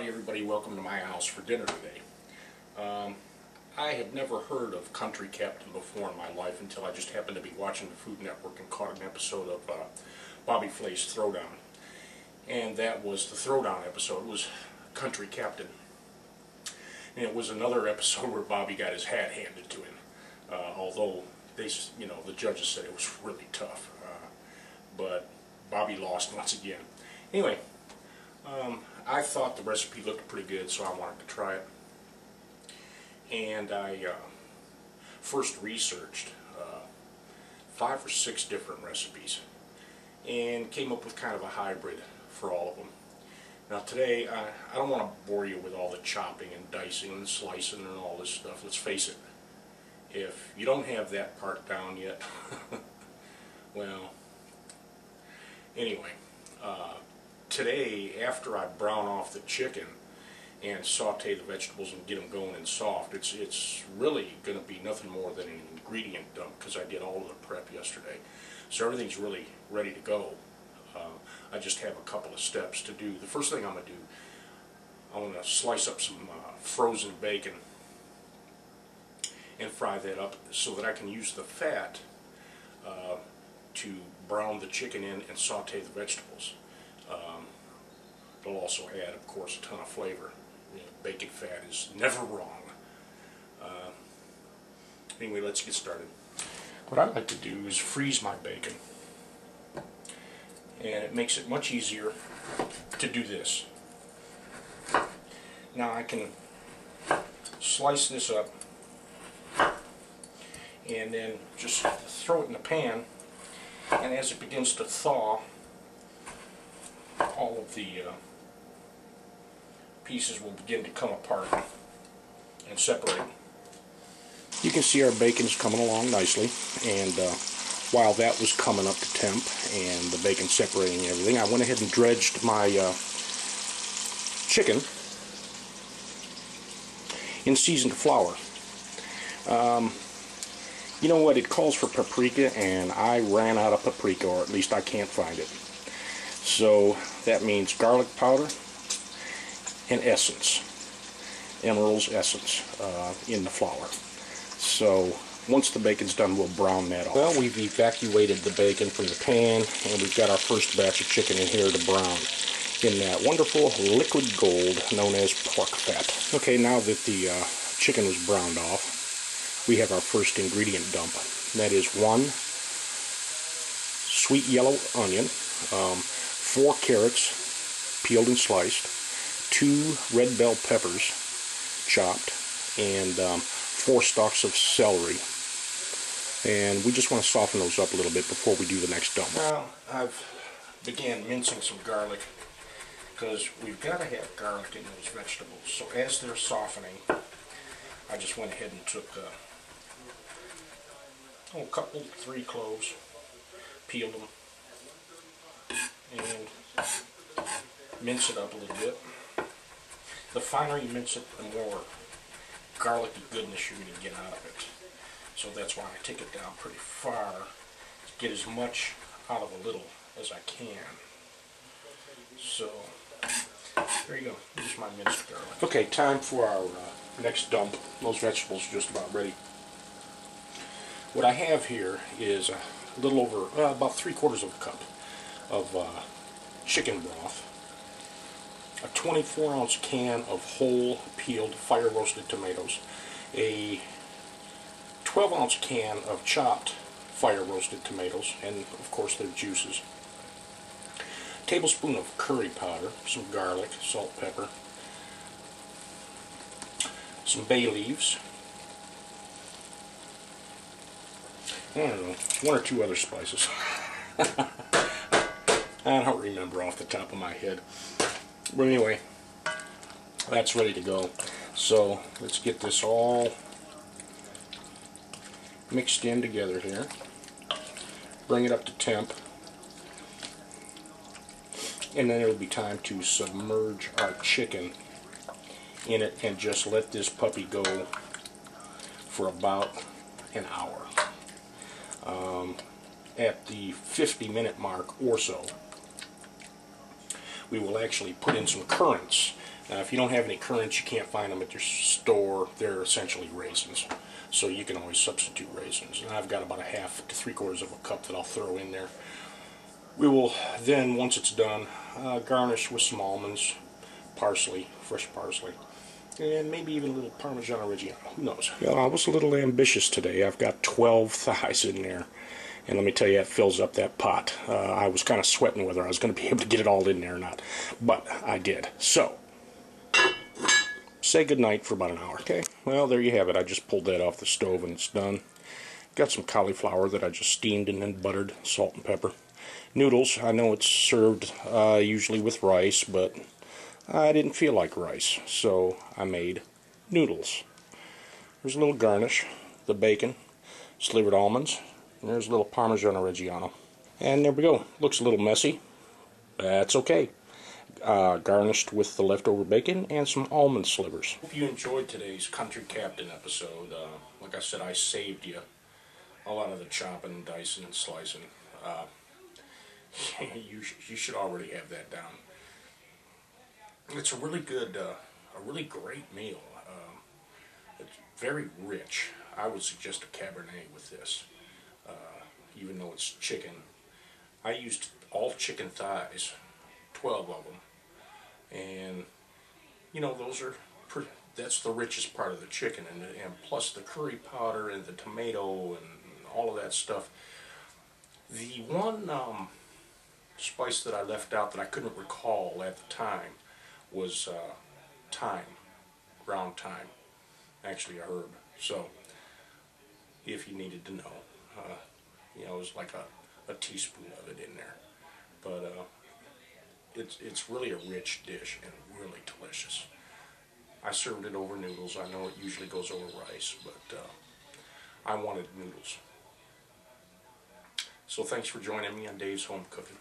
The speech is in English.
Howdy everybody, welcome to my house for dinner today. I had never heard of Country Captain before in my life until I just happened to be watching the Food Network and caught an episode of Bobby Flay's Throwdown. And that was the Throwdown episode. It was Country Captain. And it was another episode where Bobby got his hat handed to him. Although they, the judges said it was really tough. But Bobby lost once again. Anyway, I thought the recipe looked pretty good, so I wanted to try it. And I first researched 5 or 6 different recipes and came up with kind of a hybrid for all of them. Now today, I don't want to bore you with all the chopping and dicing and slicing and all this stuff. Let's face it, if you don't have that part down yet, well, anyway, today, after I brown off the chicken and saute the vegetables and get them going and soft, it's really going to be nothing more than an ingredient dump because I did all of the prep yesterday. So everything's really ready to go. I just have a couple of steps to do. The first thing I'm going to do, I want to slice up some frozen bacon and fry that up so that I can use the fat to brown the chicken in and saute the vegetables. It'll also add, of course, a ton of flavor. Bacon fat is never wrong. Anyway, let's get started. What I like to do is freeze my bacon. And it makes it much easier to do this. Now I can slice this up and then just throw it in the pan, and as it begins to thaw, all of the pieces will begin to come apart and separate. You can see our bacon's coming along nicely, and while that was coming up to temp and the bacon separating and everything, I went ahead and dredged my chicken in seasoned flour. You know what, it calls for paprika, and I ran out of paprika, or at least I can't find it. So that means garlic powder and essence, Emeril's essence, in the flour. So once the bacon's done, we'll brown that off. Well, we've evacuated the bacon from the pan, and we've got our first batch of chicken in here to brown in that wonderful liquid gold known as pork fat. Okay, now that the chicken was browned off, we have our first ingredient dump. That is 1 sweet yellow onion, 4 carrots peeled and sliced, 2 red bell peppers chopped, and 4 stalks of celery. And we just want to soften those up a little bit before we do the next dump. Now I've began mincing some garlic because we've got to have garlic in those vegetables. So as they're softening, I just went ahead and took a couple, 3 cloves, peeled them, and mince it up a little bit. The finer you mince it, the more garlicky goodness you're going to get out of it. So that's why I take it down pretty far to get as much out of a little as I can. So there you go, here's my minced garlic. Okay, time for our next dump. Those vegetables are just about ready. What I have here is a little over, about 3/4 of a cup of chicken broth, a 24-ounce can of whole peeled fire roasted tomatoes, a 12-ounce can of chopped fire roasted tomatoes, and of course their juices, a tablespoon of curry powder, some garlic, salt, pepper, some bay leaves, I don't know, 1 or 2 other spices. I don't remember off the top of my head. But anyway, that's ready to go. So let's get this all mixed in together here. Bring it up to temp. And then it'll be time to submerge our chicken in it and just let this puppy go for about an hour. At the 50-minute mark or so, we will actually put in some currants Now, if you don't have any currants, you can't find them at your store. They're essentially raisins, so you can always substitute raisins. And I've got about a half to 3/4 of a cup that I'll throw in there. We will then, once it's done, garnish with some almonds, parsley, fresh parsley, and maybe even a little Parmesan Reggiano. Who knows? Well, I was a little ambitious today. I've got 12 thighs in there. And let me tell you, it fills up that pot. I was kind of sweating whether I was going to be able to get it all in there or not. But I did. So, say goodnight for about an hour. Okay, well, there you have it. I just pulled that off the stove and it's done. Got some cauliflower that I just steamed and then buttered, salt and pepper. Noodles, I know it's served usually with rice, but I didn't feel like rice, so I made noodles. There's a little garnish, the bacon, slivered almonds, and there's a little Parmesan Reggiano. And there we go. Looks a little messy. That's okay. Garnished with the leftover bacon and some almond slivers. Hope you enjoyed today's Country Captain episode. Like I said, I saved you a lot of the chopping, dicing, and slicing. You should already have that down. It's a really good, a really great meal. It's very rich. I would suggest a Cabernet with this, even though it's chicken. I used all chicken thighs, 12 of them, and you know that's the richest part of the chicken, and plus the curry powder and the tomato and all of that stuff. The one spice that I left out that I couldn't recall at the time was thyme, ground thyme, actually a herb. So if you needed to know, you know, it was like a teaspoon of it in there. But it's really a rich dish and really delicious. I served it over noodles. I know it usually goes over rice, but I wanted noodles. So thanks for joining me on Dave's Home Cooking.